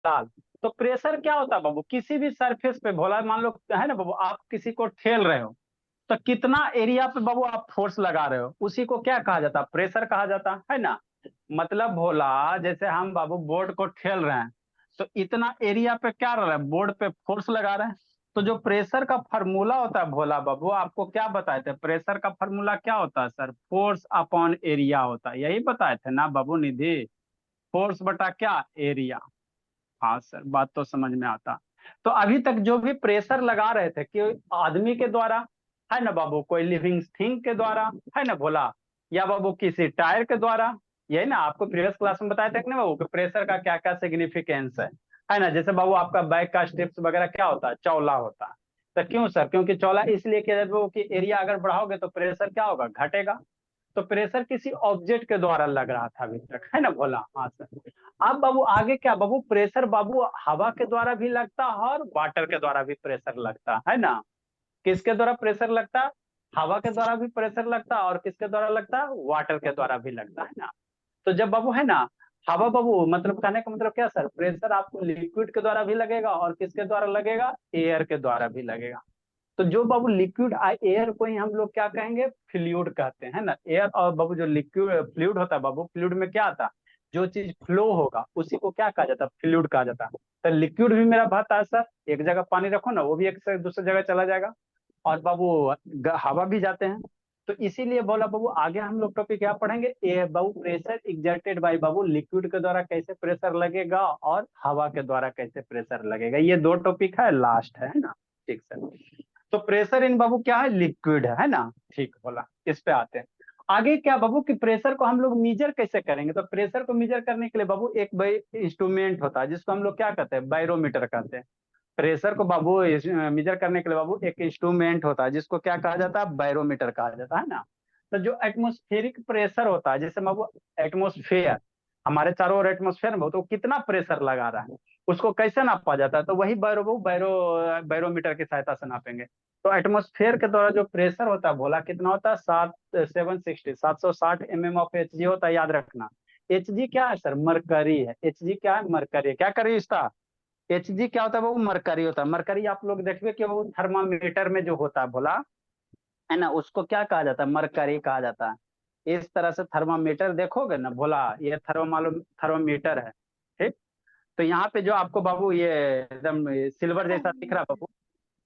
लाल। तो प्रेशर क्या होता है बाबू, किसी भी सरफेस पे भोला, मान लो है ना बाबू, आप किसी को ठेल रहे हो, तो कितना एरिया पे बाबू आप फोर्स लगा रहे हो, उसी को क्या कहा जाता है, प्रेशर कहा जाता है ना। मतलब भोला, जैसे हम बाबू बोर्ड को ठेल रहे हैं, तो इतना एरिया पे क्या रह रहा है, बोर्ड पे फोर्स लगा रहे हैं। तो जो प्रेशर का फार्मूला होता है भोला बाबू, आपको क्या बताए थे, प्रेशर का फार्मूला क्या होता है सर, फोर्स अपॉन एरिया होता है, यही बताए थे ना बाबू निधि, फोर्स बटा क्या, एरिया। हाँ सर, बात तो समझ में आता। तो अभी तक जो भी प्रेशर लगा रहे थे कि आदमी के द्वारा, है ना बाबू, कोई लिविंग थिंग के द्वारा, है ना भोला, या बाबू किसी टायर के द्वारा, यही ना आपको प्रीवियस क्लास में बताया था कि ना बाबू कि प्रेशर का क्या क्या सिग्निफिकेंस है ना। जैसे बाबू आपका बैक का स्टेप्स वगैरह क्या होता है, चौला होता है। तो क्यों सर, क्योंकि चौला इसलिए किया जाता है कि एरिया अगर बढ़ाओगे तो प्रेशर क्या होगा, घटेगा। तो प्रेशर किसी ऑब्जेक्ट के द्वारा लग रहा था अभी तक, है ना भोला। हाँ सर। अब बाबू आगे क्या बाबू, प्रेशर बाबू हवा के द्वारा भी लगता है और वाटर के द्वारा भी प्रेशर लगता है ना। किसके द्वारा प्रेशर लगता है, हवा के द्वारा भी प्रेशर लगता है, और किसके द्वारा लगता है, वाटर के द्वारा भी लगता है ना। तो जब बाबू है ना, हवा बाबू, मतलब कहने का मतलब क्या सर, प्रेशर आपको लिक्विड के द्वारा भी लगेगा और किसके द्वारा लगेगा, एयर के द्वारा भी लगेगा। तो जो बाबू लिक्विड एयर को ही हम लोग क्या कहेंगे, फ्लूइड कहते हैं ना। एयर और बाबू जो लिक्विड फ्लूइड होता है बाबू, फ्लूइड में क्या आता है, जो चीज फ्लो होगा उसी को क्या कहा जाता है, फ्लूइड कहा जाता है। तो लिक्विड भी मेरा बात है सर, एक जगह पानी रखो ना, वो भी एक से दूसरी जगह चला जाएगा। और बाबू हवा भी जाते हैं। तो इसीलिए बोला बाबू, आगे हम लोग टॉपिक क्या पढ़ेंगे, ए बाबू प्रेशर एग्जर्टेड बाय बाबू, लिक्विड के द्वारा कैसे प्रेशर लगेगा और हवा के द्वारा कैसे प्रेशर लगेगा, ये दो टॉपिक है, लास्ट है ना। ठीक सर। तो प्रेशर इन बाबू क्या है, लिक्विड है ना। ठीक बोला, इस पे आते हैं। आगे क्या बाबू कि प्रेशर को हम लोग मीजर कैसे करेंगे, तो प्रेशर को मीजर करने के लिए बाबू एक इंस्ट्रूमेंट होता है जिसको हम लोग क्या कहते हैं, बैरोमीटर कहते हैं। प्रेशर को बाबू मेजर करने के लिए बाबू एक इंस्ट्रूमेंट होता है जिसको क्या कहा जाता है, बैरोमीटर कहा जाता है ना। तो जो एटमोस्फेरिक प्रेशर होता है, जैसे बाबू एटमोस्फेयर, हमारे चारों ओर एटमोस्फेयर में, तो कितना प्रेशर लगा रहा है, उसको कैसे नापा जाता है, तो वही बैरोमीटर की सहायता से नापेंगे। तो एटमोस्फेयर के द्वारा जो प्रेशर होता है भोला, कितना होता है, 760 ऑफ एच जी होता है, याद रखना। एच जी क्या है सर, मरकरी है। एच जी क्या है, मरकरी है। क्या करिए इसका, एच जी क्या होता है वो, मरकरी होता है। मरकरी आप लोग देखिए कि वो थर्मामीटर में जो होता है भोला, है ना, उसको क्या कहा जाता है, मरकरी कहा जाता है। इस तरह से थर्मामीटर देखोगे ना भोला, ये थर्मामीटर है। ठीक। तो यहाँ पे जो आपको बाबू ये एकदम सिल्वर जैसा दिख रहा है बाबू,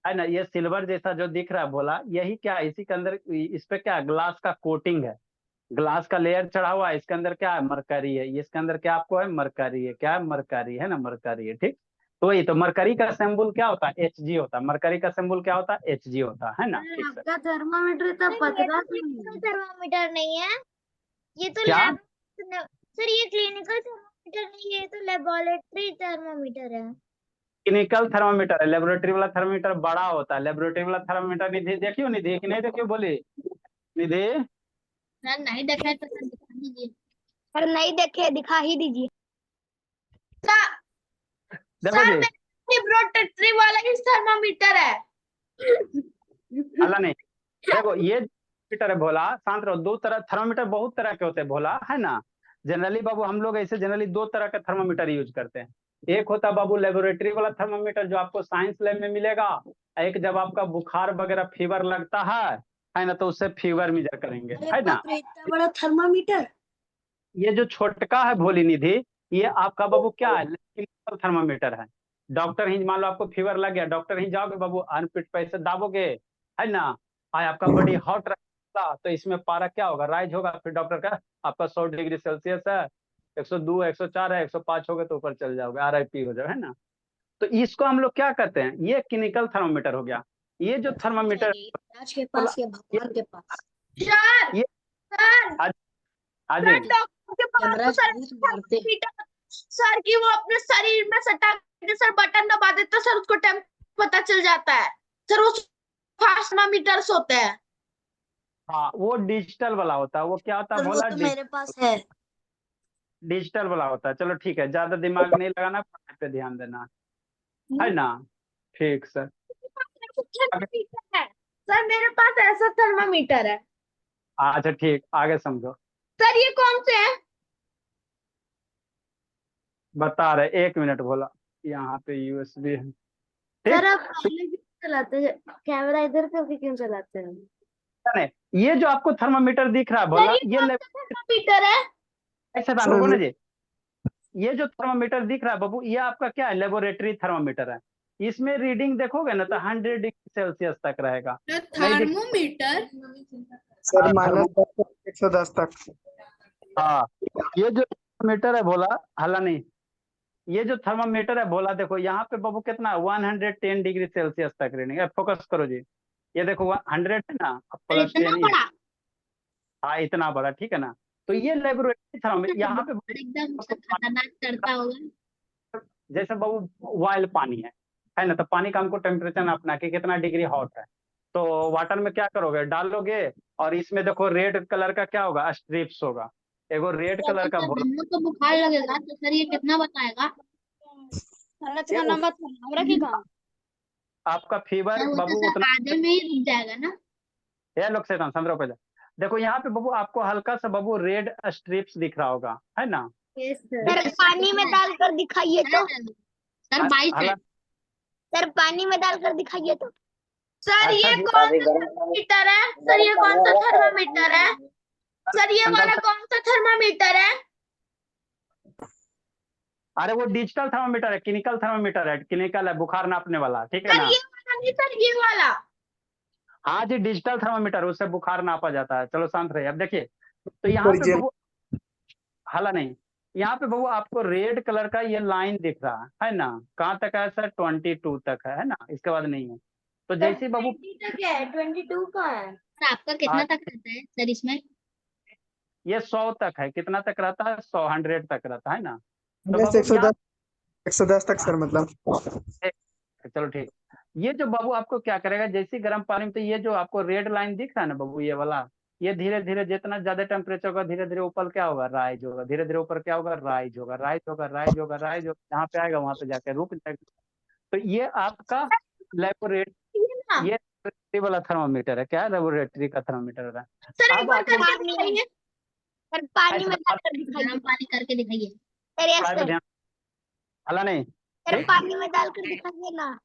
है ना, ये सिल्वर जैसा जो दिख रहा है भोला, यही क्या है, इसी के अंदर इस पे क्या ग्लास का कोटिंग है, ग्लास का लेयर चढ़ा हुआ है, इसके अंदर क्या है, मरकरी है। इसके अंदर क्या आपको है, मरकरी है। क्या है, मरकरी है ना, मरकरी है। ठीक। तो वही तो, मरकरी का सिंबल क्या होता है, एच जी होता है। मरकरी का सिंबल क्या होता है, एच जी होता है ना। ठीक सर। आपका थर्मामीटर इतना सर ये पतला तो क्यों क्लिनिकल है? थर्मामीटर नहीं है, ये तो क्या, लैब। सर ये क्लिनिकल थर्मामीटर नहीं है, ये तो लेबोरेटरी थर्मामीटर है। क्लिनिकल थर्मामीटर है, लेबोरेटरी वाला थर्मामीटर बड़ा होता है। लेबोरेटरी वाला थर्मामीटर निधि देखियो, निधि कि नहीं देखियो, बोली निधि। सर नहीं देखे तो सर दिखा दीजिए। सर नहीं देखे, दिखा ही दीजिए। सर देखो सर जी, मेरे लेबोरेटरी वाला ही थर्मामीटर है। अल्लाह नहीं, देखो ये थर्मामीटर है भोला, शांत रहो। दो तरह थर्मामीटर, बहुत तरह के होते हैं भोला, है ना। जनरली बाबू हम लोग ऐसे जनरली दो तरह का थर्मामीटर यूज करते हैं। एक होता है बाबू लेबोरेटरी वाला थर्मामीटर जो आपको साइंस लैब में मिलेगा। एक जब आपका बुखार वगैरह फीवर लगता है ना, तो उससे फीवर मेजर करेंगे, अरे है ना। बाप रे, इतना बड़ा थर्मामीटर! ये जो छोटका है भोली निधि, ये आपका बाबू क्या है, क्लिनिकल थर्मामीटर है। डॉक्टर ही मान लो आपको फीवर लग गया, डॉक्टर ही जाओगे बाबू, अनपिट पैसे दाबोगे, है ना, आय आपका बॉडी हॉट रहेगा, तो इसमें पारा क्या होगा, राइज होगा। फिर डॉक्टर का आपका 100 डिग्री सेल्सियस है, 102 104 है, 105 हो गए तो ऊपर चल जाओगे, RIP हो जाओगे, है ना। तो इसको हम लोग क्या कहते हैं, ये क्लिनिकल थर्मामीटर हो गया। ये जो किसको थर्मामीटर, चाहिए, राज के पास या ये भगवान के पास? सर ये सर आज आज सर डॉक्टर के पास तो यमराज सर बहुत मारते। थर्मामीटर, सर की वो अपने शरीर में सटा के सर बटन दबा देते सर, उसको टेम्प पता चल जाता है। सर वो फास्ट थर्मामीटर्स होते हैं। हाँ, वो डिजिटल वाला होता है, वो क्या होता है सर वो बोला, तो मेरे पास है। डिजिटल वाला होता है। चलो ठीक है, ज्यादा दिमाग नहीं लगाना, पढ़ाई पे ध्यान देना, है ना। ठीक सर। आगे- थर्मामीटर है सर, मेरे पास ऐसा थर्मामीटर है। अच्छा ठीक, आगे समझो। सर ये कौन से हैं? बता रहे, 1 मिनट बोला। यहाँ पे यूएसबी है। सर ठीक, आप पहले क्यों चलाते हैं कैमरा इधर करके क्यों चलाते हैं? नहीं, ये जो आपको थर्मामीटर दिख रहा है सर बोला, ये ये कौन सा थर्मामीटर है? ऐसे था, रुको ना जी। ये जो थर्मामीटर दिख रहा है बाबू, ये आपका क्या है, लेबोरेटरी थर्मामीटर है। इसमें रीडिंग देखोगे ना तो 100 डिग्री सेल्सियस तक रहेगा। नहीं दिख थर्मोमीटर? सर हाँ, -10 से 110 तक। हाँ, ये जो थर्मामीटर है बोला, हाला नहीं, ये जो थर्मामीटर है बोला, देखो यहाँ पे बाबू कितना 110 डिग्री सेल्सियस तक रीडिंग है। फोकस करो जी, ये देखो 100 है ना, सर प्लस इतना 10। बड़ा? हाँ, इतना बड़ा, ठीक है ना। तो ये लेबोरेटरी थर्मामीटर यहाँ पे एकदम खतरनाक करता होगा। जैसे बाबू बॉयल पानी है ना, तो पानी का हमको टेम्परेचर नापना है कि कितना डिग्री हॉट है। तो वाटर में क्या करोगे, डालोगे, और इसमें देखो रेड कलर का क्या होगा, स्ट्रिप्स होगा, एगो रेड सर कलर का हम बोला। लोग को बुखार लगेगा तो सर ये कितना बताएगा? ये नंबर हमरा के काम आपका फीवर सर वो तो बाबू सर उतना आधे में ही रुक जाएगा ना? है, लोग से समझो पहले। देखो यहाँ पे बाबू आपको हल्का सा बाबू रेड स्ट्रिप्स दिख रहा होगा, है ना। सर पानी में डालकर दिखाइए तो। सर 22 है। हाला सर पानी में डालकर दिखाइए तो। सर अच्छा ये जी, कौन सा थर्मामीटर है? सर ये कौन सा थर्मामीटर है? सर ये वाला अंकल, कौन सा थर्मामीटर है? अरे वो डिजिटल थर्मामीटर है, क्लिनिकल थर्मामीटर है, क्लिनिकल है, बुखार नापने वाला, ठीक है सर ना। ये वाला नहीं, सर ये वाला। हाँ जी, डिजिटल थर्मामीटर, उससे बुखार नापा जाता है। चलो शांत रहिए। अब देखिए, तो यहाँ पे ओरिजिनल। बबू, हाला नहीं, यहाँ पे बबू आपको रेड कलर का ये लाइन दिख रहा है ना, कहाँ तक है सर, 22 तक है ना, इसके बाद नहीं है। तो जैसे ही बबू 20 तक है, 22 का है। सर आपका कितना तक रहता है सर इसमें? ये 100 तक है, कितना तक रहता है, 100 तक रहता है ना। तो से बाबू यहाँ 110 तक सर, मतलब। चलो ठीक, ये जो बाबू आपको क्या करेगा, जैसे ही गर्म पानी में, तो ये जो आपको रेड लाइन दिख रहा है ना बाबू, ये वाला, ये धीरे धीरे जितना ज्यादा टेम्परेचर होगा, धीरे धीरे ऊपर क्या होगा, राइज होगा, धीरे धीरे ऊपर क्या होगा, राइज होगा, राइज होगा, राइज होगा, राइज होगा, जहाँ पे आएगा वहां पे जाके रुक जाएगा। तो ये आपका लेबोरेटरी, ये ना ये लेबोरेटरी वाला थर्मामीटर है, क्या है, लेबोरेटरी का थर्मामीटर है। सर एक अब बार आपको करके दिखाइए। सर पानी ऐसे में डालकर दिखाइए। गर्म पानी करके दिखाइए। सर यस पढ़ाई पे सर। ध्यान, हला नहीं, सर ठीक। पानी में डालकर दिखाइए ना।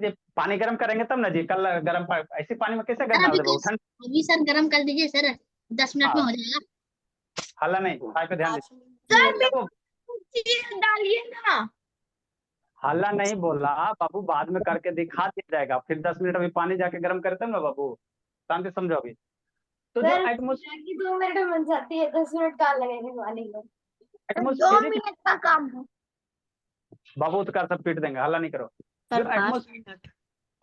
ये पानी गर्म करेंगे तब ना जी, कल गर्म ऐसे पानी में कैसे सर गर्म डाल अभी दे बाबू, ठंड। अभी सर गर्म कर दीजिए सर, 10 मिनट में हाँ, हो जाएगा। हला नहीं, पढ़ाई पे ध्यान दीजिए। सर देखो, चीज डालिए ना। हल्ला नहीं बोला बाबू, बाद में करके दिखा दिया जाएगा, फिर 10 मिनट अभी पानी जाके गर्म करते हैं ना बाबू, शांति समझो अभी। तो जो सर एटमोस्फेयर, मैगी 2 मिनट में बन जाती है, 10 मिनट कहाँ लगेंगे पानी में? 2 एटमोस्फेरिक मिनट का काम है। बाबू तो कर सब पीट देंगे, हल्ला नहीं करो। सर जो 5 एटमोस्फेयर मिनट।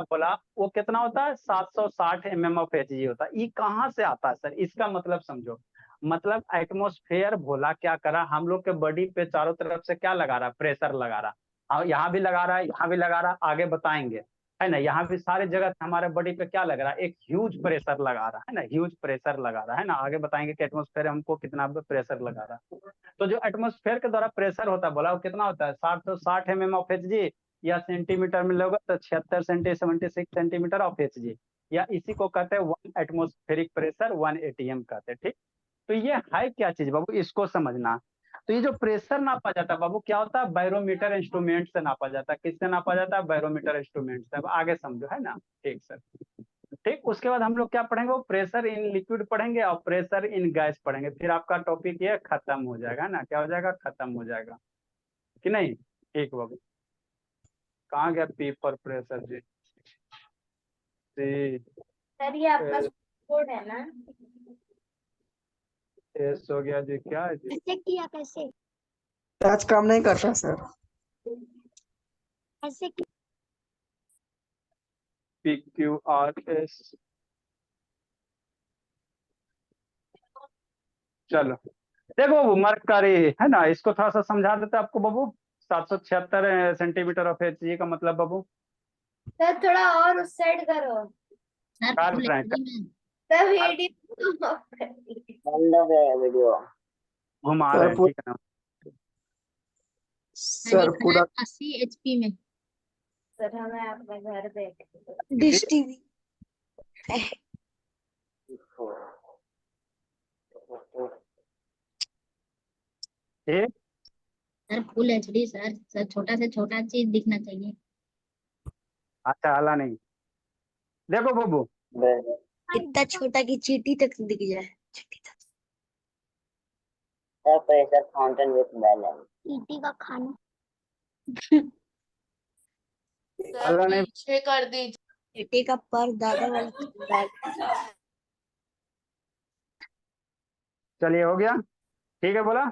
बोला वो कितना होता है, 760 mm ऑफ Hg होता है। ये कहाँ से आता है सर, इसका मतलब समझो। मतलब एटमोस्फेयर भोला क्या करा, हम लोग के बॉडी पे चारों तरफ से क्या लगा रहा है, प्रेशर लगा रहा है, और यहाँ भी लगा रहा है, यहाँ भी लगा रहा है, आगे बताएंगे, है ना। यहाँ भी सारे जगह हमारे बॉडी पे क्या लग रहा है, एक ह्यूज प्रेशर लगा रहा है ना, ह्यूज प्रेशर लगा रहा है ना, आगे बताएंगे कि एटमोस्फेयर हमको कितना प्रेशर लगा रहा है। तो जो एटमोस्फेयर के द्वारा प्रेशर होता है बोला, वो कितना होता है, 760 mm ऑफ Hg, या सेंटीमीटर में लोगे तो 76 सेंटीमीटर ऑफ Hg, या इसी को कहते हैं 1 एटमोस्फेरिक प्रेशर, 1 ATM कहते हैं, ठीक। तो ये है क्या चीज बाबू, इसको समझना। तो ये जो प्रेशर नापा जाता है बाबू, क्या होता है, बैरोमीटर इंस्ट्रूमेंट से नापा जाता है। किससे नापा जाता है, बैरोमीटर इंस्ट्रूमेंट से। अब आगे समझो, है ना, ठीक सर। ठीक, उसके बाद हम लोग क्या पढ़ेंगे, वो प्रेशर इन लिक्विड पढ़ेंगे और प्रेशर इन गैस पढ़ेंगे, फिर आपका टॉपिक ये खत्म हो जाएगा ना, क्या हो जाएगा, खत्म हो जाएगा कि नहीं। ठीक बाबू, कहाँ गया पी पर प्रेशर जी, सी सर ये आपका कोड है ना? एस हो गया जी, क्या है जी, कैसे किया, कैसे आज काम नहीं करता सर। कैसे किया? PQRS। चलो देखो बाबू, मरकरी है ना, इसको थोड़ा सा समझा देते आपको बाबू। 776 सेंटीमीटर ऑफ Hg का मतलब बाबू, सर थोड़ा और उस साइड करो। सर कर फुल रहे हैं, HD में। सर वीडियो घुमा सर रहे हैं, ठीक है ना। सर ये सर पूरा 80 HP में। सर हमें अपने घर देख डिश टीवी। ठीक, sir full HD sir, sir छोटा से छोटा चीज दिखना चाहिए। अच्छा हाला नहीं। देखो बाबू, इतना छोटा कि चींटी तक दिख जाए। Sir pressure fountain with balance. चींटी का खाना। सर हाला नहीं। पीछे कर दीजिए। चींटी का पर दादा वाला। चलिए हो गया, ठीक है बोला।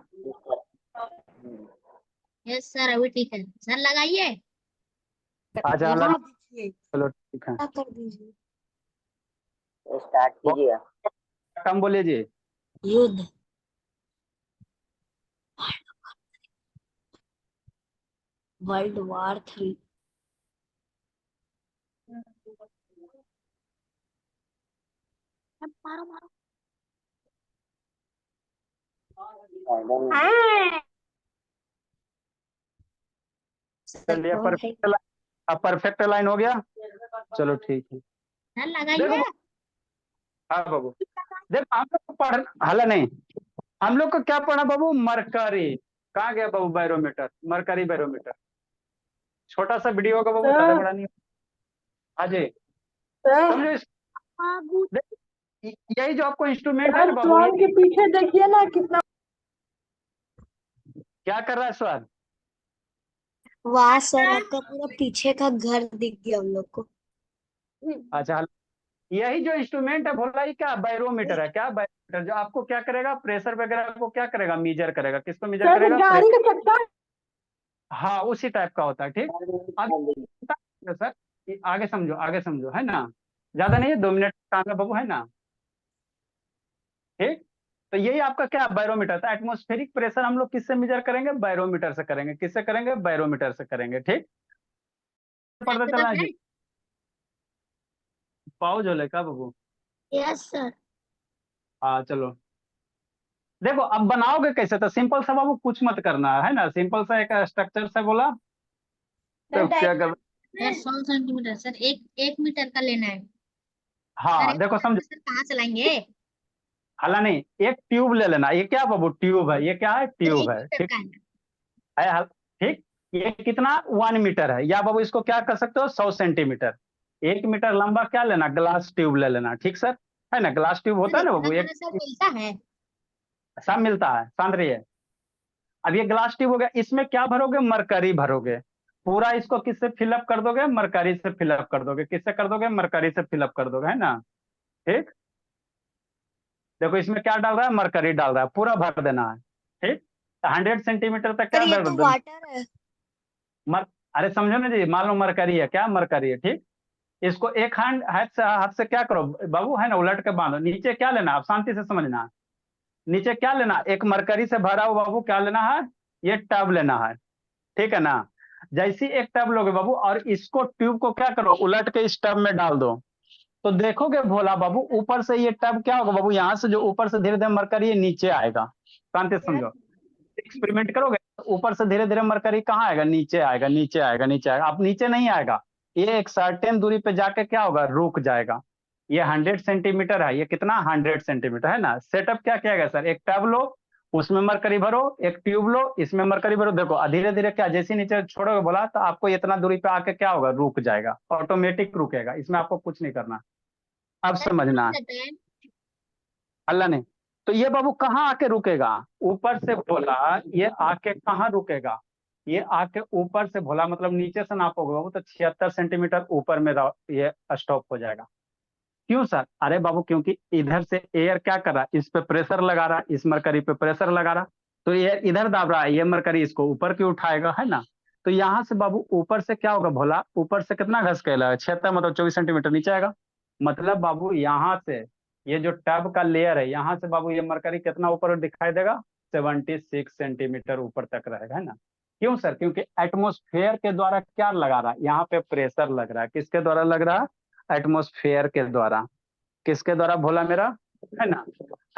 यस सर, अभी ठीक है सर, लगाइए। अच्छा हाला, लगा दीजिए, चलो ठीक है। कर दीजिए। स्टार्ट कीजिए। कम बोलिए जी। युद्ध। World War III। मारो मारो। चलिए परफेक्ट लाइन हो गया, चलो ठीक है। सर देखो लगाइए। हाँ बाबू, देखो हम लोग को पढ़ हाला नहीं, हम लोग को क्या पढ़ा बाबू, मरकरी। कहाँ गया बाबू बैरोमीटर, मरकरी बैरोमीटर। छोटा सा वीडियो होगा बाबू, ज्यादा बड़ा नहीं। हाँ जी, समझो यही जो आपको इंस्ट्रूमेंट है ना बाबू, के पीछे देखिए ना कितना। क्या कर रहा है स्वाद। वाह सर, आपका पूरा पीछे का घर दिख गया हम लोग को। अच्छा, यही जो इंस्ट्रूमेंट है भोला, ये क्या बैरोमीटर है, क्या बैरोमीटर जो आपको क्या करेगा, प्रेशर वगैरह को क्या करेगा, मीजर करेगा। किसको मीजर करेगा, गाड़ी का चक्का। हाँ उसी टाइप का होता है। ठीक, अब सर आगे समझो, आगे समझो, है ना, ज्यादा नहीं है, 2 मिनट काम है बाबू, है ना। ठीक, तो यही आपका क्या बैरोमीटर था। एटमॉस्फेरिक प्रेशर हम लोग किससे मेजर करेंगे, बैरोमीटर से करेंगे। किससे करेंगे, बैरोमीटर से करेंगे। ठीक, पढ़ते चलना जी। पाओ झोले का बाबू। Yes sir. हाँ चलो, देखो अब बनाओगे कैसे, तो सिंपल सा बाबू, कुछ मत करना है ना, सिंपल सा एक स्ट्रक्चर से बोला तो क्या कर। सर 100 सेंटीमीटर सर, एक मीटर का लेना है। सर हाँ एक देखो मीटर समझो, का सर कहाँ चलाएंगे। हाला नहीं, एक ट्यूब ले लेना। ये क्या बाबू, ट्यूब है, ये क्या है, सर ट्यूब एक है। मीटर ठीक का है। ठीक, ये कितना 1 मीटर है, या बाबू इसको क्या कर सकते हो, 100 सेंटीमीटर। 1 मीटर लंबा क्या लेना, ग्लास ट्यूब ले लेना। ठीक सर, है ना, ग्लास ट्यूब सर होता है ना इतना बाबू एक, बड़ा सर मिलता है। सब मिलता है, समझ रही है। अब ये ग्लास ट्यूब हो गया, इसमें क्या भरोगे, मरकरी भरोगे। पूरा इसको किससे फिलअप कर दोगे, मरकरी से फिलअप कर दोगे। किससे कर दोगे, मरकरी से फिलअप कर दोगे, है ना। ठीक, देखो इसमें क्या डाल रहा है, मरकरी डाल रहा है, पूरा भर देना है। ठीक, 100 सेंटीमीटर तक सर क्या ये दर तो वाटर है। मर अरे समझो ना जी, मान लो मरकरी है, क्या मरकरी है। ठीक, इसको एक हाथ से क्या करो बाबू, है ना, उलट के बांधो। नीचे क्या लेना, आप शांति से समझना। नीचे क्या लेना, एक मरकरी से भरा हुआ बाबू क्या लेना है, ये टब लेना है। ठीक है ना। जैसी एक टब लोगे बाबू, और इसको ट्यूब को क्या करो, उलट के इस टब में डाल दो। तो देखोगे भोला बाबू, ऊपर से ये टब क्या होगा बाबू, यहाँ से जो ऊपर से धीरे धीरे मरकरी ये नीचे आएगा। शांति से समझो, एक्सपेरिमेंट करोगे तो ऊपर से धीरे धीरे मरकरी कहाँ आएगा, नीचे आएगा, नीचे आएगा, नीचे आएगा। अब नीचे नहीं आएगा, ये एक सर्टेन दूरी पे जाके क्या होगा, रुक जाएगा। ये 100 सेंटीमीटर है, ये कितना, 100 सेंटीमीटर, है ना। सेटअप क्या किया गया सर, एक टब लो, उसमें मरकरी भरो, एक ट्यूब लो, इसमें मरकरी भरो। देखो धीरे धीरे क्या, जैसे नीचे छोड़ोगे बोला, तो आपको इतना दूरी पे आके क्या होगा, रुक जाएगा, ऑटोमेटिक रुकेगा। इसमें आपको कुछ नहीं करना। अब सर समझना है, देते हैं। अल्लाह ने। तो ये बाबू कहाँ आके रुकेगा, ऊपर से बोला, ये आके कहाँ रुकेगा, ये आके ऊपर से बोला, मतलब नीचे से नापोगे बाबू तो 76 सेंटीमीटर ऊपर में ये स्टॉप हो जाएगा। क्यों सर, अरे बाबू क्योंकि इधर से एयर क्या कर रहा है, इस पे प्रेशर लगा रहा है, इस मरकरी पे प्रेशर लगा रहा, तो ये इधर दाब रहा है, ये मरकरी इसको ऊपर की उठाएगा, है ना। तो यहाँ से बाबू ऊपर से क्या होगा भोला, ऊपर से कितना घस के 76 मतलब 24 सेंटीमीटर नीचे आएगा। मतलब बाबू यहाँ से ये जो टब का लेयर है, यहाँ से बाबू ये मरकरी कितना ऊपर दिखाई देगा, 76 सेंटीमीटर ऊपर तक रहेगा, है ना। क्यों सर, क्योंकि एटमोस्फेयर के द्वारा क्या लगा रहा है, यहाँ पे प्रेशर लग रहा है। किसके द्वारा लग रहा है, एटमोस्फेयर के द्वारा। किसके द्वारा भोला मेरा, है ना,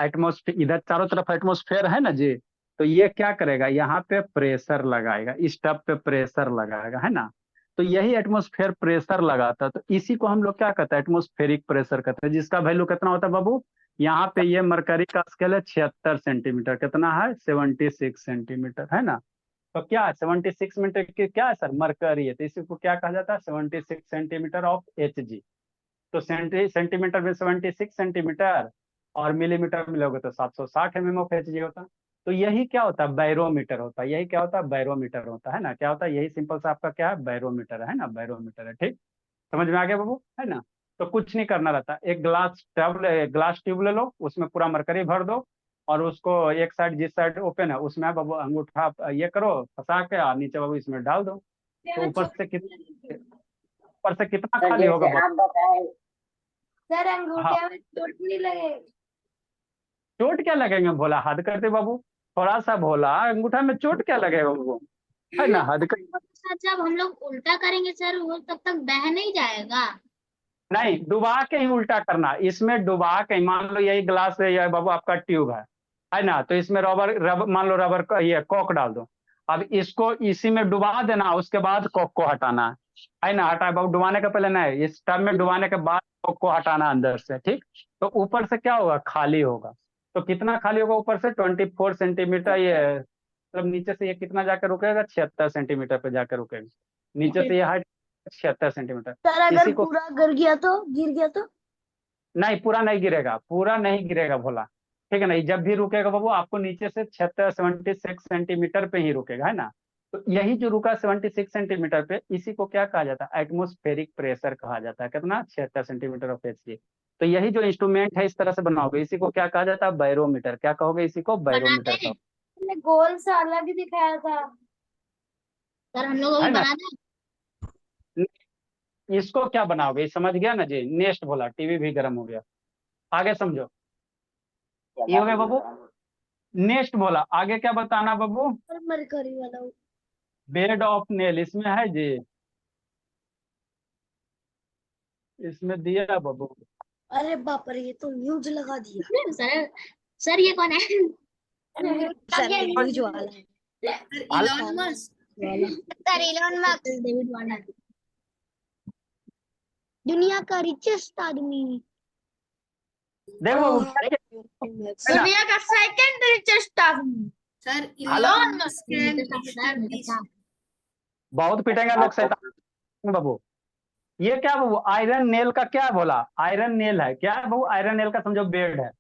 एटमोस्फेयर। इधर चारों तरफ एटमोस्फेयर है ना जी, तो ये क्या करेगा, यहाँ पे प्रेशर लगाएगा, इस टब पे प्रेशर लगाएगा, है ना। तो यही एटमोस्फेयर प्रेशर लगाता है, तो इसी को हम लोग क्या कहते हैं, एटमोस्फेरिक प्रेशर कहते हैं, जिसका वैल्यू कितना होता है बाबू। यहाँ पे ये मरकरी का स्केल है 76 सेंटीमीटर, कितना है, 76 सेंटीमीटर, है ना। तो क्या है 76 मीटर की क्या है सर, मरकरी है, तो इसी को क्या कहा जाता है 76 सेंटीमीटर ऑफ Hg। तो सेंटीमीटर में 76 सेंटीमीटर और मिलीमीटर में लोगे तो 760 ऑफ Hg होता। तो यही क्या होता है, बैरोमीटर होता है। यही क्या होता है, बैरोमीटर होता है ना। क्या होता है, यही सिंपल सा आपका क्या है, बैरोमीटर है ना, बैरोमीटर है। ठीक, समझ में आ गया बाबू, है ना। तो कुछ नहीं करना रहता, एक ग्लास ट्यूब ले लो, उसमें पूरा मरकरी भर दो, और उसको एक साइड, जिस साइड ओपन है उसमें आप बाबू अंगूठा ये करो फंसा के, और नीचे बाबू इसमें डाल दो। तो ऊपर से कितना तो खाली होगा जैसे बाबू। आप बताए सर, हाँ, अंगूठे में चोट नहीं लगे? चोट क्या लगेंगे भोला, हद करते बाबू। थोड़ा सा भोला, अंगूठा में चोट क्या लगेगा बाबू, है ना, हद कर। सर जब हम लोग उल्टा करेंगे सर वो तब तक बह नहीं जाएगा। नहीं, डुबा के ही उल्टा करना, इसमें डुबा के, मान लो यही ग्लास है, यह बाबू आपका ट्यूब है ना, तो इसमें रबर मान लो रबर का ये कॉक डाल दो। अब इसको इसी में डुबा देना, उसके बाद कॉक को हटाना है ना। हटा बाबू, डुबाने के पहले नहीं, इस टब में डुबाने के बाद कॉक को हटाना अंदर से। ठीक, तो ऊपर से क्या होगा, खाली होगा। तो कितना खाली होगा ऊपर से, 24 सेंटीमीटर, ये मतलब नीचे से ये कितना जाकर रुकेगा, 76 सेंटीमीटर पे जाकर रुकेगा। नीचे से ये हाइट 76 सेंटीमीटर। सर अगर इसी को पूरा गिर गया तो नहीं, पूरा नहीं गिरेगा, पूरा नहीं गिरेगा भोला। ठीक है ना, जब भी रुकेगा बाबू आपको नीचे से 76 सेंटीमीटर पे ही रुकेगा, है ना। तो यही जो रुका 76 सेंटीमीटर पे, इसी को क्या कहा जाता है, एटमोस्फेरिक प्रेशर कहा जाता है। कितना, 76 सेंटीमीटर ऑफ Hg। तो यही जो इंस्ट्रूमेंट है इस तरह से बनाओगे, इसी को क्या कहा जाता है, बैरोमीटर। क्या कहोगे, इसी को बनाते बैरोमीटर हैं कहो, मैंने गोल सा अलग ही दिखाया था। सर हम लोग अभी है ना। बना दें। इसको क्या बनाओगे, समझ गया ना जी। नेक्स्ट बोला, टीवी भी गर्म हो गया, आगे समझो। ये हो गया बाबू। नेक्स्ट बोला, आगे क्या बताना बाबू, सर मरकरी वाला बेड ऑफ नेल इसमें है जी, इसमें दिया बाबू। अरे बाप रे ये तो न्यूज लगा दिया सर सर ये कौन है? सर न्यूज वाला है इलॉन मस्क वाला sir Elon Musk David Warner दुनिया का रिचेस्ट आदमी देखो बाबू, दुनिया का सेकंड रिचेस्ट आदमी सर हालांकि इलॉन मस्क है मिस्टर बीस्ट। बहुत पिटेंगे लोग शैतान बाबू। ये क्या बाबू, आयरन नेल का क्या बोला, आयरन नेल है, क्या है बाबू, आयरन नेल का समझो बेड है,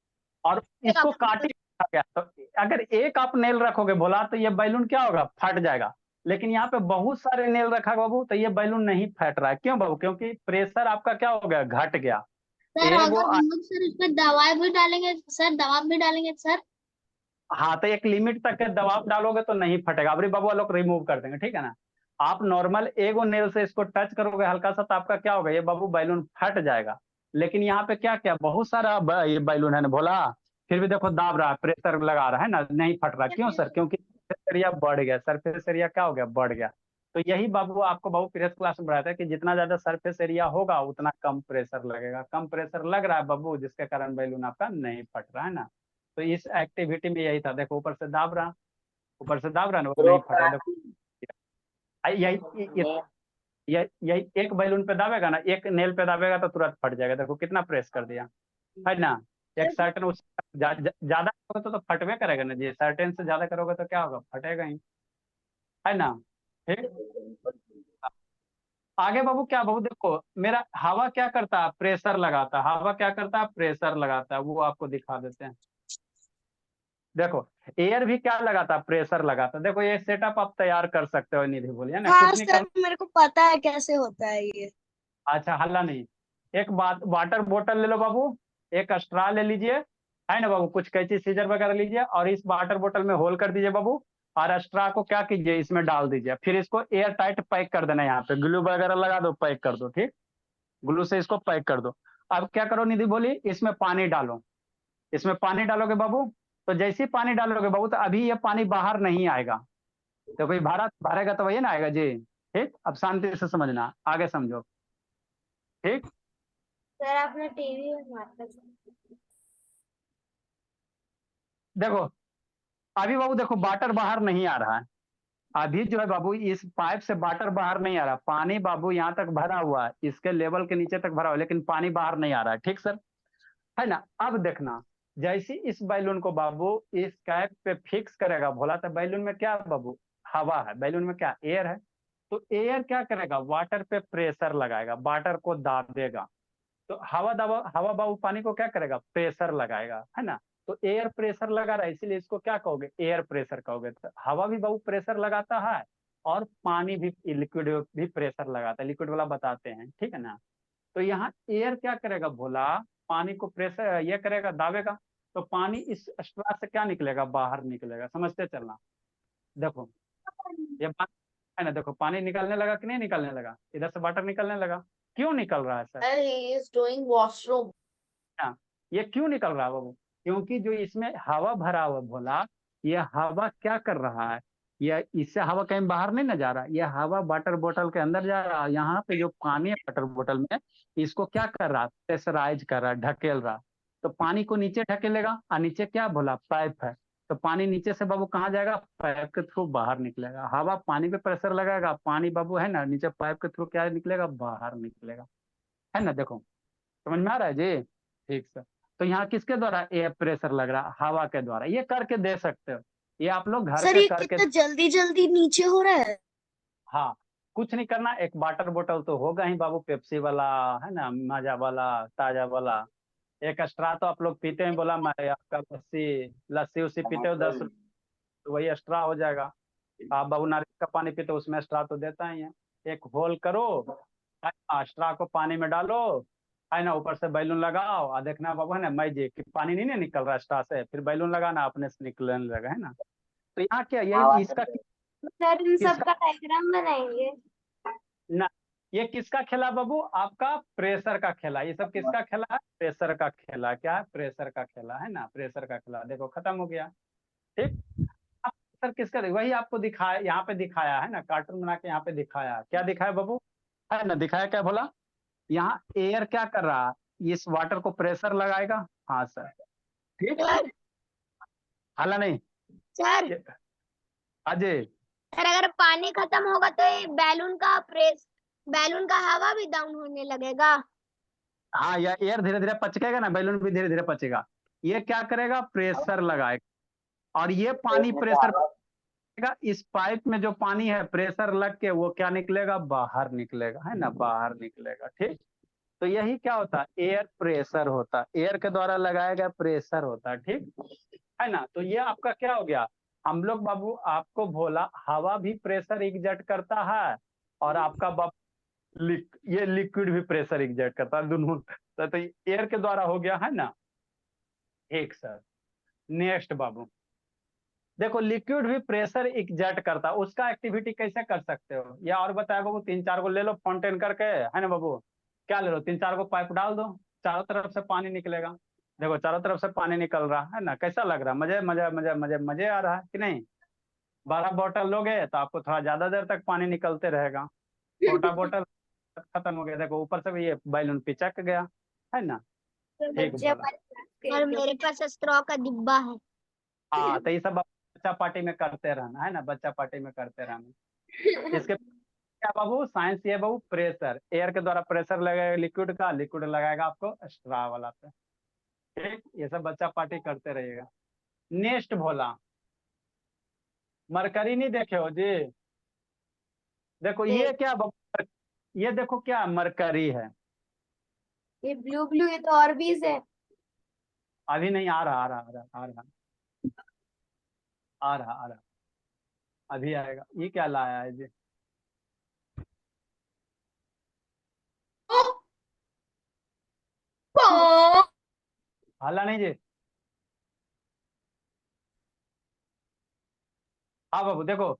और इसको काट ही रखा गया। तो अगर एक आप नेल रखोगे बोला तो ये बैलून क्या होगा, फट जाएगा। लेकिन यहाँ पे बहुत सारे नेल रखा बाबू, तो ये बैलून नहीं फट रहा है। क्यों बाबू, क्योंकि प्रेशर आपका क्या हो गया, घट गया। सर एगो अगर हम लोग सर उसमें दवाई भी डालेंगे सर, दवा भी डालेंगे सर। हाँ, तो एक लिमिट तक के दबाव डालोगे तो नहीं फटेगा। अभी बाबू लोग रिमूव कर देंगे, ठीक है ना। आप नॉर्मल एगो नेल से इसको टच करोगे हल्का सा, तो आपका क्या होगा, ये बाबू बैलून फट जाएगा। लेकिन यहाँ पे क्या क्या बहुत सारा ये बैलून है ना भोला, फिर भी देखो दाब रहा है, प्रेशर लगा रहा है ना, नहीं फट रहा। क्यों सर, क्योंकि सरफेस एरिया बढ़ गया, सरफेस एरिया क्या हो गया, बढ़ गया। तो यही बाबू आपको बाबू प्रीवियस क्लास में बताया था कि जितना ज्यादा सरफेस एरिया होगा उतना कम प्रेशर लगेगा। कम प्रेशर लग रहा है बाबू, जिसके कारण बैलून आपका नहीं फट रहा है ना। तो इस एक्टिविटी में यही था, देखो ऊपर से दाब रहा, ऊपर से दाब रहा ना, वो नहीं फटा। देखो यही यही एक बैलून पे दाबेगा ना, एक नेल पे दाबेगा तो तुरंत फट जाएगा। देखो कितना प्रेस कर दिया, है ना। एक सर्टेन उस ज्यादा करोगे तो फटवे करेगा ना जी, सर्टेन से ज्यादा करोगे तो क्या होगा, फटेगा ही, है ना। ठीक, आगे बाबू क्या बाबू, देखो मेरा हवा क्या करता है, प्रेशर लगाता है। हवा क्या करता है, प्रेशर लगाता है। वो आपको दिखा देते हैं। देखो एयर भी क्या लगाता है, प्रेशर लगाता है। देखो ये सेटअप आप तैयार कर सकते हो, निधि बोलिए ना, हाँ कुछ नहीं सर करना। मेरे को पता है कैसे होता है ये अच्छा, हल्ला नहीं। एक बात, वाटर बोतल ले लो बाबू, एक स्ट्रा ले लीजिए, है ना बाबू, कुछ कैंची सीजर वगैरह लीजिए, और इस वाटर बोतल में होल कर दीजिए बाबू, और स्ट्रा को क्या कीजिए, इसमें डाल दीजिए। फिर इसको एयर टाइट पैक कर देना, यहाँ पे ग्लू वगैरह लगा दो, पैक कर दो। ठीक, ग्लू से इसको पैक कर दो। अब क्या करो निधि बोली, इसमें पानी डालो। इसमें पानी डालोगे बाबू, तो जैसे ही पानी डालोगे बाबू, तो अभी ये पानी बाहर नहीं आएगा। तो कोई भारत भरेगा तो वही ना आएगा जी। ठीक, अब शांति से समझना, आगे समझो। ठीक, सर आपने टीवी में मारकर देखो अभी बाबू, देखो वाटर बाहर नहीं आ रहा है। अभी जो है बाबू, इस पाइप से वाटर बाहर नहीं आ रहा। पानी बाबू यहाँ तक भरा हुआ है, इसके लेवल के नीचे तक भरा हुआ है, लेकिन पानी बाहर नहीं आ रहा है। ठीक सर, है ना। अब देखना, जैसे इस बैलून को बाबू इस कैप पे फिक्स करेगा भोला, तो बैलून में क्या बाबू, हवा है, बैलून में क्या एयर है। तो एयर क्या करेगा, वाटर पे प्रेशर लगाएगा, वाटर को दाबेगा। तो हवा बाबू पानी को क्या करेगा, प्रेशर लगाएगा, है ना। तो एयर प्रेशर लगा रहा है, इसीलिए इसको क्या कहोगे, एयर प्रेशर कहोगे। तो हवा भी बाबू प्रेशर लगाता है, और पानी भी, लिक्विड भी प्रेशर लगाता है, लिक्विड वाला बताते हैं, ठीक है ना। तो यहाँ एयर क्या करेगा भोला, पानी को प्रेशर ये करेगा, दाबेगा। तो पानी इस स्ट्रा से क्या निकलेगा, बाहर निकलेगा, समझते चलना। देखो ये बात है ना, देखो पानी निकलने लगा कि नहीं निकलने लगा, इधर से वाटर निकलने लगा। क्यों निकल रहा है sir, He is doing washroom. हाँ, ये क्यों निकल रहा है बाबू, क्योंकि जो इसमें हवा भरा हुआ भोला, ये हवा क्या कर रहा है, ये इससे हवा कहीं बाहर नहीं ना जा रहा, ये हवा वाटर बोतल के अंदर जा रहा है। यहाँ पे जो पानी है वाटर बोतल में, इसको क्या कर रहा है, प्रेशराइज कर रहा है, ढकेल रहा है। तो पानी को नीचे ढकेलेगा, और नीचे क्या भोला, पाइप है। तो पानी नीचे से बाबू कहाँ जाएगा, पाइप के थ्रू बाहर निकलेगा। हवा पानी पे प्रेशर लगाएगा, पानी बाबू है ना नीचे पाइप के थ्रू क्या निकलेगा, बाहर निकलेगा, है ना। देखो समझ में आ रहा है जी, ठीक सर। तो यहाँ किसके द्वारा एयर प्रेशर लग रहा है, हवा के द्वारा। ये करके दे सकते हो, ये आप लोग घर सर पे ये करके। कितना जल्दी जल्दी नीचे हो रहा है। हाँ, कुछ नहीं करना, एक वाटर बोतल तो होगा ही बाबू, पेप्सी वाला, है ना, माजा वाला, ताजा वाला। एक स्ट्रा तो आप लोग पीते हैं, बोला मैं आपका लस्सी लस्सी उसी पीते हो 10 रुपये, तो वही स्ट्रा हो जाएगा। आप बाबू नारियल का पानी पीते हो, उसमें स्ट्रा तो देता ही है। एक होल करो, स्ट्रा को पानी में डालो, है ना, ऊपर से बैलून लगाओ, और देखना बाबू, है ना, मैं कि पानी नहीं ना निकल रहा स्ट्रा से, फिर बैलून लगाना, अपने से निकलने लगा, है ना। तो यहाँ क्या, यही इसका सर इन किसका सबका डायग्राम बनाएंगे। ना, ये किसका खेला बाबू, आपका प्रेशर का खेला। ये सब किसका खेला है, प्रेशर का खेला। क्या है, प्रेशर का खेला, है ना, प्रेशर का खेला। देखो खत्म हो गया, ठीक। अब सर किसका, वही आपको दिखाया, यहाँ पे दिखाया है ना, कार्टून बना के यहाँ पे दिखाया, क्या दिखाया बाबू, है ना, दिखाया क्या बोला, यहाँ एयर क्या कर रहा है, इस वाटर को प्रेशर लगाएगा। हाँ सर, ठीक, हाला नहीं सर अजय। सर अगर पानी खत्म होगा तो ये बैलून का हवा भी डाउन होने लगेगा। हाँ, या एयर धीरे धीरे पचकेगा ना, बैलून भी धीरे धीरे पचेगा। ये क्या करेगा, प्रेशर लगाएगा, और ये पानी प्रेशर का, इस पाइप में जो पानी है प्रेशर लग के वो क्या निकलेगा, बाहर निकलेगा, है ना, बाहर निकलेगा, ठीक। तो यही क्या होता है, एयर प्रेशर होता है, एयर के द्वारा लगाया गया प्रेशर होता है, ठीक है ना। तो ये आपका क्या हो गया, हम लोग बाबू आपको बोला हवा भी प्रेशर एग्जर्ट करता है, और आपका बाबू ये लिक्विड भी प्रेशर एग्जर्ट करता है, दोनों। तो एयर के द्वारा हो गया, है ना। ठीक सर, नेक्स्ट बाबू, देखो लिक्विड भी प्रेशर एग्जर्ट करता है, उसका एक्टिविटी कैसे कर सकते हो, या और बताया बाबू, 3-4 को ले लो फाउंटेन करके, है ना बाबू, क्या ले लो, 3-4 को पाइप डाल दो, चारों तरफ से पानी निकलेगा। देखो चारों तरफ से पानी निकल रहा है ना, कैसा लग रहा है, मजे मजे मजे मजे मजे आ रहा है कि नहीं। 12 बोतल लोगे तो आपको थोड़ा ज्यादा देर तक पानी निकलते रहेगा, छोटा बोतल खत्म हो गया। देखो ऊपर से भी ये बैलून पिचक गया, है ना, ठीक बोला। और मेरे पास स्ट्रॉ का डिब्बा है। हाँ, तो ये सब बच्चा पार्टी में करते रहना, है ना, बच्चा पार्टी में करते रहना। इसके क्या बाबू, साइंस ये बाबू, प्रेशर, एयर के द्वारा प्रेशर लगेगा लिक्विड का, लिक्विड लगाएगा आपको स्ट्रा वाला पे, ठीक। ये सब बच्चा पार्टी करते रहिएगा। नेक्स्ट भोला, मरकरी नहीं देखे हो जी, देखो ये क्या बाबू, ये देखो क्या मरकरी है, ये ब्लू ब्लू, ये तो ऑर्बिस है। अभी नहीं, आ रहा आ रहा आ रहा आ रहा आ रहा आ रहा, अभी आएगा। ये क्या लाया है जी, हाला नहीं जी। हाँ बाबू देखो,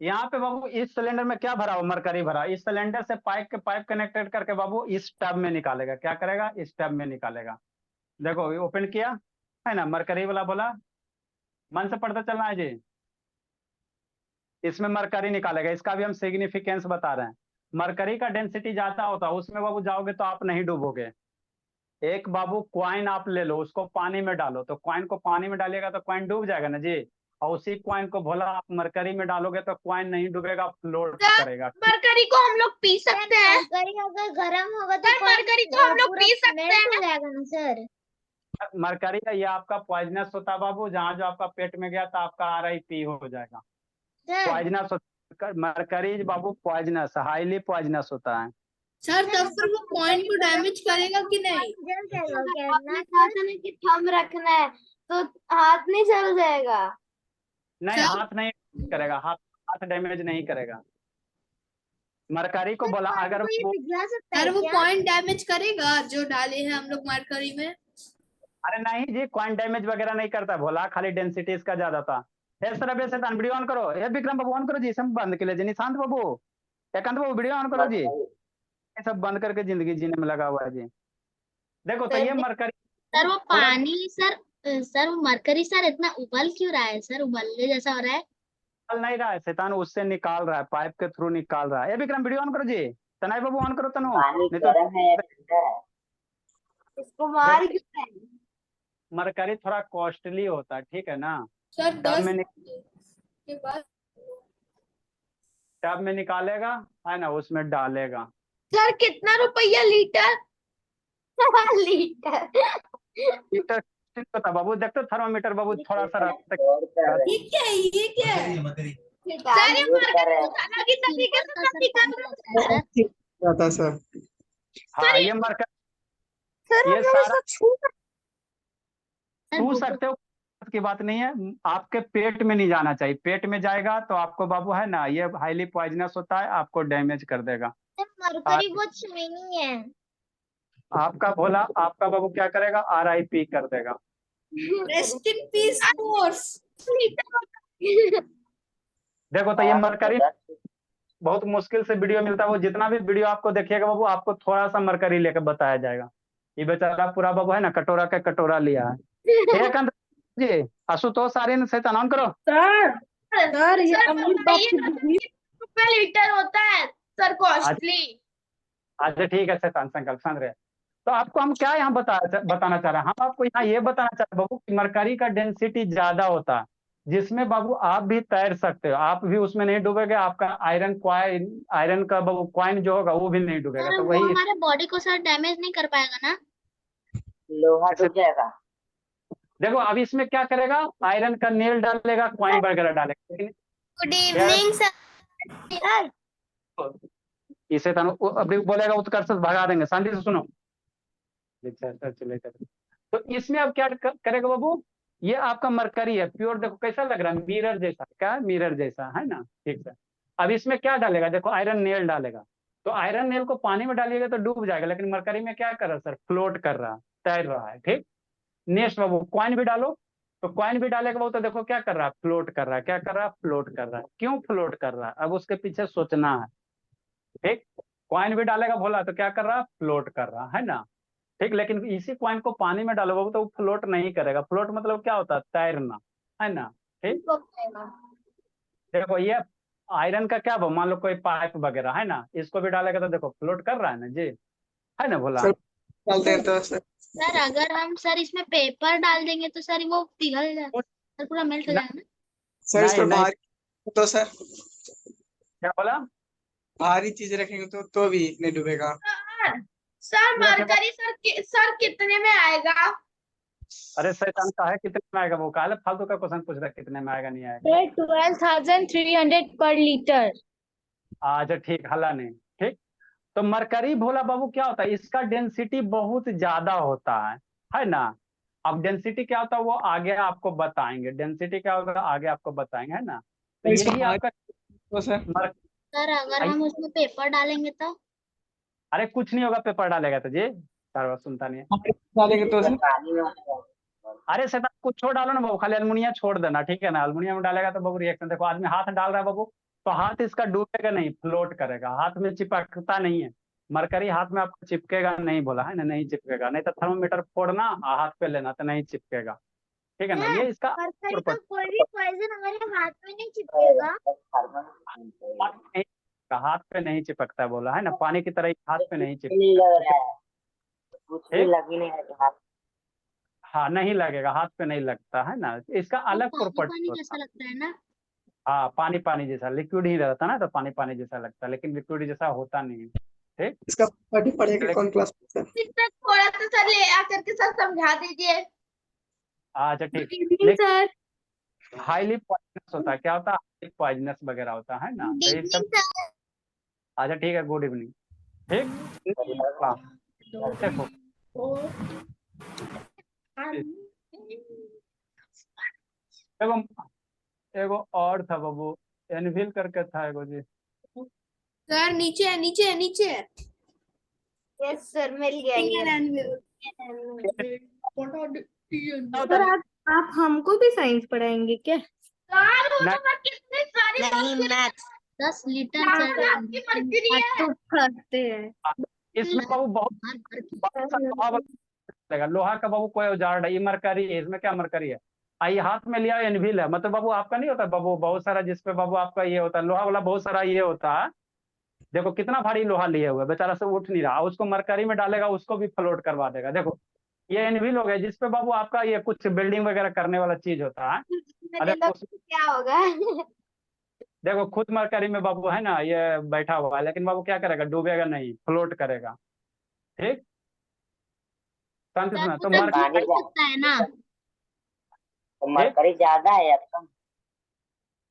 यहाँ पे बाबू इस सिलेंडर में क्या भरा हो, मरकरी भरा, इस सिलेंडर से पाइप कनेक्टेड करके बाबू इस टब में निकालेगा, क्या करेगा, इस टब में निकालेगा। देखो ये ओपन किया, है ना, मरकरी वाला बोला, मन से पढ़ते चलना है जी। इसमें मरकरी निकालेगा, इसका भी हम सिग्निफिकेंस बता रहे हैं। मरकरी का डेंसिटी ज्यादा होता है, उसमें बाबू जाओगे तो आप नहीं डूबोगे। एक बाबू क्वाइन आप ले लो, उसको पानी में डालो, तो क्वाइन को पानी में डालिएगा तो क्वाइन डूब जाएगा ना जी। और उसी क्वाइन को भोला आप मरकरी में डालोगे तो क्वाइन नहीं डूबेगा, फ्लोट करेगा। मरकरी को हम लोग पी सकते हैं। मरकरी अगर गर्म होगा तो सर मरकरी को हम लोग पी सकते मेल्ट हैं। हो जाएगा ना सर। मरकरी ये आपका पॉइजनस होता है बाबू, जहाँ जो आपका पेट में गया तो आपका RIP हो जाएगा। सर पॉइजनस, मरकरी बाबू पॉइजनस, हाईली पॉइजनस होता है। सर तब फिर वो पॉइंट को डैमेज करेगा कि नहीं? जल जाएगा क्या आपने ना कहा था ना कि थंब रखना है, तो हाथ नहीं जल जाएगा? नहीं, सर हाथ नहीं करेगा, हाथ हाथ डैमेज नहीं करेगा। मरकरी को बोला अगर कोई वो, पिघला सकता सर है वो क्या? पॉइंट डैमेज करेगा जो डाले हैं हम लोग मरकरी में? अरे नहीं जी, क्वांट डैमेज वगैरह नहीं करता भोला, खाली डेंसिटी इसका ज्यादा था। हे सर अभी से वीडियो ऑन करो, हे विक्रम बाबू ऑन करो जी, सब बंद के लिए जी, निशांत बाबू, एकांत बाबू वीडियो ऑन करो जी, ये सब बंद करके जिंदगी जीने में लगा हुआ है जी। देखो तो ये मरकरी, सर वो थोड़ा पानी सर वो मरकरी सर इतना उबल क्यों रहा है सर? उबलने जैसा हो रहा है। निकाल नहीं रहा है, शैतान उससे निकाल रहा है, पाइप के थ्रू निकाल रहा है। ये विक्रम वीडियो ऑन करो जी, तनाई बाबू ऑन करो तनु, नहीं तो इसको मार देखो, क्यों रहा है? मरकरी थोड़ा कॉस्टली होता है, ठीक है ना। सर टब 10 में के बाद टब में निकालेगा, है ना, उसमें डालेगा। सर कितना रुपया लीटर? लीटर। मीटर पता बाबू, देखते थर्मामीटर बाबू थोड़ा सा रहता ये क्या है? ये क्या है? सर ये मरकरी अलग ही तरीके से सब निकाल रहा है सर। जाता सर। हाँ ये मरकरी, सर ये हम लोग सारा इसको छू सकते हो की बात नहीं है, आपके पेट में नहीं जाना चाहिए, पेट में जाएगा तो आपको बाबू है ना, ये हाईली पॉइजनस होता है, आपको डैमेज कर देगा। मरकरी बहुत स्विंगी है। आपका भोला, आपका बाबू क्या करेगा, RIP कर देगा। Rest in peace force. देखो तो ये मरकरी बहुत मुश्किल से वीडियो मिलता है, वो जितना भी वीडियो आपको देखिएगा बाबू, आपको थोड़ा सा मरकरी लेकर बताया जाएगा। ये बेचारा पूरा बाबू है ना, कटोरा का कटोरा लिया है। एक अंत जी, आशुतोष आर्यन शैतान ऑन करो। सर ये सर अमीर बताइए बाप ना की सर, कितने रुपए लीटर होता है सर कॉस्टली? अच्छा ठीक है शैतान, संकल्प समझ रहे हैं। तो आपको हम क्या यहाँ बताना चाह रहे हैं, हम आपको यहाँ ये बताना चाह रहे हैं बाबू कि मरकरी का डेंसिटी ज्यादा होता है, जिसमें बाबू आप भी तैर सकते हो, आप भी उसमें नहीं डूबेगे, आपका आयरन का बाबू कॉइन जो होगा वो भी नहीं डूबेगा। सर तो वो वही हमारे बॉडी को सर डैमेज नहीं कर पाएगा ना? लोहा डूब जाएगा। देखो अब इसमें क्या करेगा, आयरन का नेल डालेगा, कॉइन वगैरह डालेगा, लेकिन गुड इवनिंग सर। इसे तो अभी बोलेगा उत्कर्ष भगा देंगे, शांति से सुनो। चले तो इसमें अब क्या करेगा बाबू, ये आपका मरकरी है प्योर, देखो कैसा लग रहा है, मिरर जैसा, क्या मिरर जैसा है ना, ठीक है। अब इसमें क्या डालेगा, देखो आयरन नेल डालेगा, तो आयरन नेल को पानी में डालिएगा तो डूब जाएगा, लेकिन मरकरी में क्या कर रहा है सर, फ्लोट कर रहा है, तैर रहा है, ठीक। नेक्स्ट बाबू कॉइन भी डालो, तो कॉइन भी डालेगा बाबू, तो देखो क्या कर रहा है, फ्लोट कर रहा है, क्या कर रहा है, फ्लोट कर रहा है। क्यों फ्लोट कर रहा है, अब उसके पीछे सोचना है, ठीक। कॉइन भी डालेगा भोला तो क्या कर रहा है, फ्लोट कर रहा है ना, ठीक। लेकिन इसी कॉइन को पानी में डालो बाबू तो वो फ्लोट नहीं करेगा, फ्लोट मतलब क्या होता है, तैरना, है ना, ठीक। देखो ये आयरन का क्या, मान लो कोई पाइप वगैरह है ना, इसको भी डालेगा तो देखो फ्लोट कर रहा है ना जी, है ना भोला। डालते हैं तो सर। सर अगर हम सर इसमें पेपर डाल देंगे तो सर वो पिघल जाएगा, सर पूरा मेल्ट हो जाएगा ना? सर इस पर नहीं, भारी तो सर, क्या बोला, भारी चीज रखेंगे तो भी नहीं डूबेगा। सर मरकरी सर कितने में आएगा? अरे शैतान का है कितने में आएगा, वो काले फालतू का क्वेश्चन पूछ रहा है, कितने में आएगा नहीं आएगा। 12,300 पर लीटर। अच्छा ठीक, हल्ला नहीं, ठीक। तो मरकरी भोला बाबू क्या होता है, इसका डेंसिटी बहुत ज्यादा होता है ना। अब डेंसिटी क्या होता है वो आगे आपको बताएंगे, डेंसिटी क्या होगा आगे आपको बताएंगे, है ना। तो इस पर यही आपका तो सर सर अगर हम उसमें पेपर डालेंगे तो? अरे कुछ नहीं होगा, पेपर डालेगा तो जी, सारा सुनता नहीं है। डालेंगे तो सर। अरे शैतान कुछ छोड़ डालो ना बाबू, खाली अल्मुनिया छोड़ देना, ठीक है ना। अल्मुनियम डालेगा तो बाबू रिएक्शन, देखो आदमी हाथ डाल रहा है बाबू, तो हाथ इसका डूबेगा नहीं, फ्लोट करेगा, हाथ में चिपकता नहीं है। मरकरी हाथ में आपको चिपकेगा नहीं, बोला है ना, नहीं चिपकेगा, नहीं तो थर्मोमीटर फोड़ना हाथ पे लेना तो नहीं चिपकेगा, ठीक है ना। ये इसका मरकरी का कोई भी पॉइजन हमारे हाथ में नहीं चिपकेगा। हाथ पे नहीं चिपकता, बोला है ना, पानी की तरह हाथ पे नहीं चिपकता, हाँ नहीं लगेगा, हाथ पे नहीं लगता, है ना। इसका अलग प्रॉपर्टी होता जैसा लगता है ना? हाँ, पानी पानी जैसा, लिक्विड ही रहता ना, तो पानी पानी जैसा लगता है, लेकिन लिक्विड जैसा होता नहीं है, ठीक। इसका पार्टी पढ़ेगा कौन क्लास में सर? इसमें थोड़ा सा सर ले आकर के सर समझा दीजिए। अच्छा ठीक, सर हाईली पॉइजनस होता है, क्या होता है, हाईली पॉइजनस वगैरह होता है ना, तो ये सब। अच्छा ठीक है, गुड इवनिंग। ठीक, देखो एगो एगो और था बाबू, एनविल करके था एगो जी। सर नीचे है, नीचे है, नीचे है। यस सर, मिल गया ये। सर आप हमको भी साइंस पढ़ाएंगे क्या? यार वो नहीं। तो मैं कितनी सारी नहीं, मैथ। 10 लीटर आपकी मर्क्यूरी है। तो करते हैं। इसमें बाबू बहुत सा लोहा लगेगा, लोहा का बाबू कोई औजार नहीं, ये मरकरी है, इसमें क्या मरकरी है। आई हाथ में लिया एनविल है, मतलब बाबू आपका नहीं होता बाबू बहुत सारा, जिसपे बाबू आपका ये होता है लोहा वाला, बहुत सारा ये होता है। देखो कितना भारी लोहा लिए हुए, बेचारा से उठ नहीं रहा, उसको मरकरी में डालेगा, उसको भी फ्लोट करवा देगा। देखो ये एनविल हो गया, जिसपे बाबू आपका ये कुछ बिल्डिंग वगैरह करने वाला चीज होता है। अरे क्या होगा? देखो खुद मरकरी में बाबू है ना ये बैठा हुआ है, लेकिन बाबू क्या करेगा, डूबेगा नहीं, फ्लोट करेगा। ठीक, शांति सुना तो मरकरी सकता है ना? तो मरकरी ज्यादा है या कम?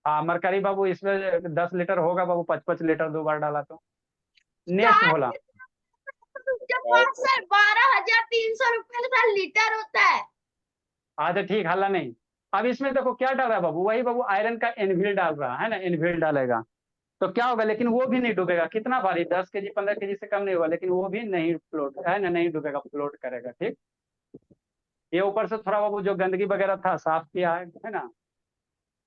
हाँ मरकरी बाबू इसमें 10 लीटर होगा बाबू, 5-5 लीटर 2 बार डाला तो। नेक्स्ट बोला, सर 12,300 रुपए का लीटर होता है। अच्छा ठीक, हल्ला नहीं। अब इसमें देखो क्या डाल रहा है बाबू, वही बाबू आयरन का एनविल डाल रहा है ना, एनविल डालेगा तो क्या होगा, लेकिन वो भी नहीं डूबेगा। कितना भारी, 10 केजी 15 केजी से कम नहीं होगा, लेकिन वो भी नहीं फ्लोट है ना, नहीं डूबेगा, फ्लोट करेगा। ठीक, ये ऊपर से थोड़ा बाबू जो गंदगी वगैरह था साफ किया है ना,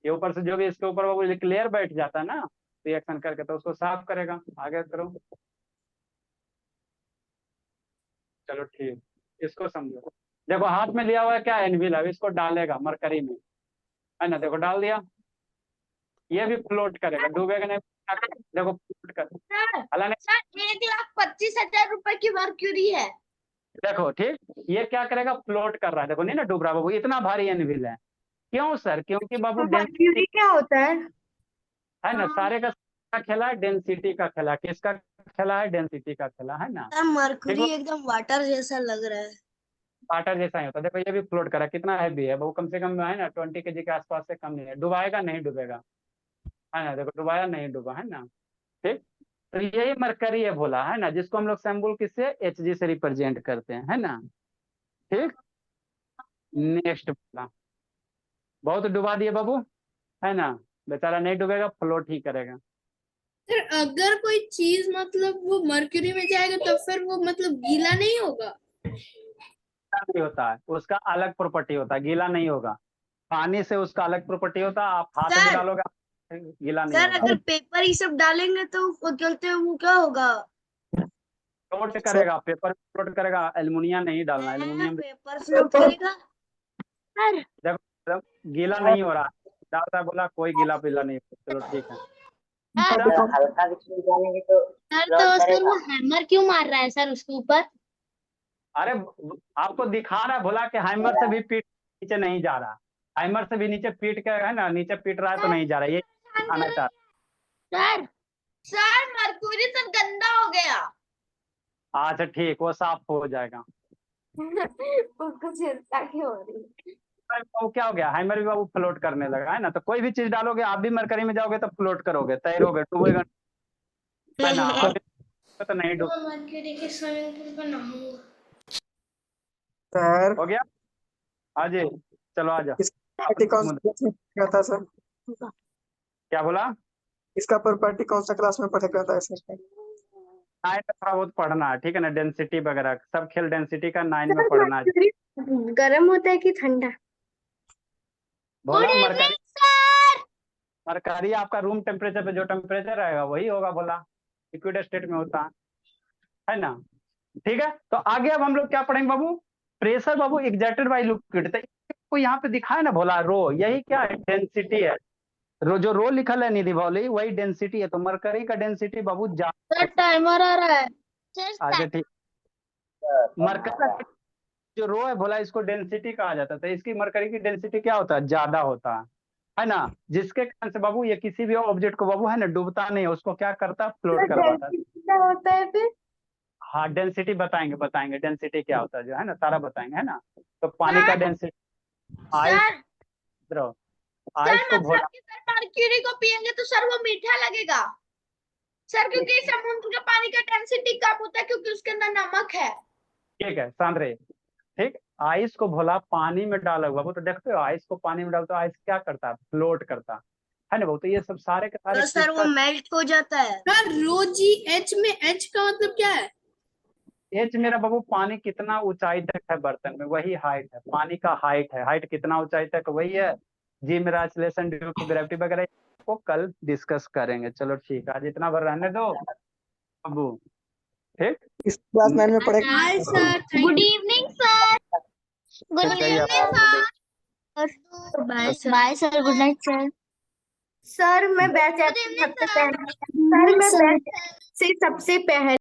ये ऊपर से जो भी इसके ऊपर बाबू क्लियर बैठ जाता है ना रिएक्शन करके, तो उसको साफ करेगा। आगे करो, चलो ठीक, इसको समझो। देखो हाथ में लिया हुआ है क्या, एनविल, अब इसको डालेगा मरकरी में, है ना, देखो डाल दिया, ये भी फ्लोट करेगा, डूबेगा नहीं। देखो फ्लोट कर, सर 1,25,000 रुपए की मर्क्यूरी है। देखो ठीक, ये क्या करेगा, फ्लोट कर रहा है, देखो नहीं ना डूब रहा बाबू, इतना भारी एनविल है। क्यों सर, क्योंकि बाबू डेंसिटी क्या होता है? है ना, सारे का खेला है, डेंसिटी का खेला, किसका खेला है, डेंसिटी का खेला है ना। मरकुरी एकदम वाटर जैसा लग रहा है। वाटर जैसा ही होता है। देखो ये भी फ्लोट करा, कितना हैवी है वो, कम से कम है ना 20 केजी के आसपास से कम नहीं है। डुबाएगा नहीं डूबेगा, है ना, देखो डुबाया नहीं डूबा, है ना। ठीक, तो यही मरकरी है बोला, है ना, जिसको हम लोग सिंबल किससे, Hg से रिप्रेजेंट करते हैं, है ना। ठीक, नेक्स्ट बोला, बहुत डुबा दिए बाबू, है ना, बेचारा नहीं डूबेगा, फ्लोट ही करेगा। सर अगर कोई चीज मतलब वो मर्क्यूरी में जाएगा तो फिर वो मतलब गीला नहीं होगा? नहीं होता है, उसका अलग प्रॉपर्टी होता है, गीला नहीं होगा। पानी से उसका अलग प्रॉपर्टी होता है, आप हाथ में सर, डालोगे गीला नहीं सर होगा। अगर पेपर ये सब डालेंगे तो वो बोलते हैं वो क्या होगा? फ्लोट करेगा, पेपर फ्लोट करेगा, एल्युमिनियम नहीं डालना, एल्युमिनियम पेपर फ्लोट करेगा। देखो गीला नहीं हो रहा, दादा बोला कोई गीला पीला नहीं, चलो ठीक है। तो हल्का भी छू जाएंगे तो सर फ्लोट तो सर करेगा। वो हैमर क्यों मार रहा है सर उसके ऊपर? अरे आपको दिखा रहा है, बोला कि हैमर से भी पीट नीचे नहीं जा रहा, हैमर से भी नीचे पीट के, है ना, नीचे पीट रहा है तो नहीं जा रहा, ये दिखाना चाह रहा। सर सर मर्क्यूरी तो गंदा हो गया। अच्छा ठीक, वो साफ हो जाएगा। उसको चिंता क्यों हो रही है? वो क्या हो गया, हैमर भी बाबू फ्लोट करने लगा, है ना। तो कोई भी चीज डालोगे, आप भी मरकरी में जाओगे तो फ्लोट करोगे, तैरोगे, डूबेगा, है ना, तो नहीं डूब। मर्क्यूरी के स्विमिंग पूल में नहाऊंगा। सर हो गया, हाँ जी, चलो आ जाओ। इसका प्रॉपर्टी कौन सा क्लास में पढ़ा था सर? क्या बोला, इसका प्रॉपर्टी कौन सा क्लास में पढ़ा था सर? 9 में थोड़ा बहुत पढ़ना है, ठीक है ना, डेंसिटी वगैरह सब खेल डेंसिटी का 9 में पढ़ना है। गर्म होता है कि ठंडा? बोला मरकरी, मरकरी आपका रूम टेम्परेचर पे जो टेम्परेचर रहेगा वही होगा, बोला लिक्विड स्टेट में होता है ना। ठीक है, तो आगे अब हम लोग क्या पढ़ेंगे बाबू, प्रेशर बाबू एग्जर्टेड बाय लिक्विड, तो यहाँ पे दिखाया ना बोला रो, यही क्या है, डेंसिटी है। जो रो लिखल है निधि भौली, वही डेंसिटी है, तो मरकरी का डेंसिटी बाबू सर टाइमर आ रहा है। अच्छा ठीक, मरकरी का जो रो है बोला, इसको डेंसिटी कहा जाता है, तो इसकी मरकरी की डेंसिटी क्या होता है, ज्यादा होता है ना, जिसके कारण से बाबू ये किसी भी ऑब्जेक्ट को बाबू है ना डूबता नहीं है, उसको क्या करता है, फ्लोट करवाता है। क्या होता है फिर? हाँ डेंसिटी बताएंगे डेंसिटी क्या होता है, जो है ना सारा बताएंगे, है ना। तो पानी का डेंसिटी, सर आइस को मतलब घोला कि सर मर्क्यूरी को पियेंगे तो सर वो मीठा लगेगा सर, क्योंकि समुद्र का पानी का डेंसिटी कम होता है क्योंकि उसके अंदर नमक है। ठीक है शांत रहिए। ठीक, आइस को भोला पानी में डाला हुआ, वो तो देखते हो आइस को पानी में डालते हो आइस क्या करता है, फ्लोट करता है ना वो। तो ये सब सारे के सारे सर वो मेल्ट हो जाता है। सर रो जी एच में एच का मतलब क्या है? एच मेरा बाबू पानी कितना ऊंचाई तक है बर्तन में, वही हाइट है, पानी का हाइट है, हाइट कितना ऊंचाई तक वही है। जी मेरा एक्सीलरेशन ड्यू टू ग्रेविटी वगैरह को कल डिस्कस करेंगे। चलो ठीक है, आज इतना भर रहने दो बाबू। ठीक, इस क्लास 9 में पढ़ेगा। Bye sir, thank good you. Evening sir. Good जाइए आप। Evening sir. Bye sir, good night sir. Sir मैं बैच Good evening, सबसे sir. पहले सर मैं बैच से सबसे पहले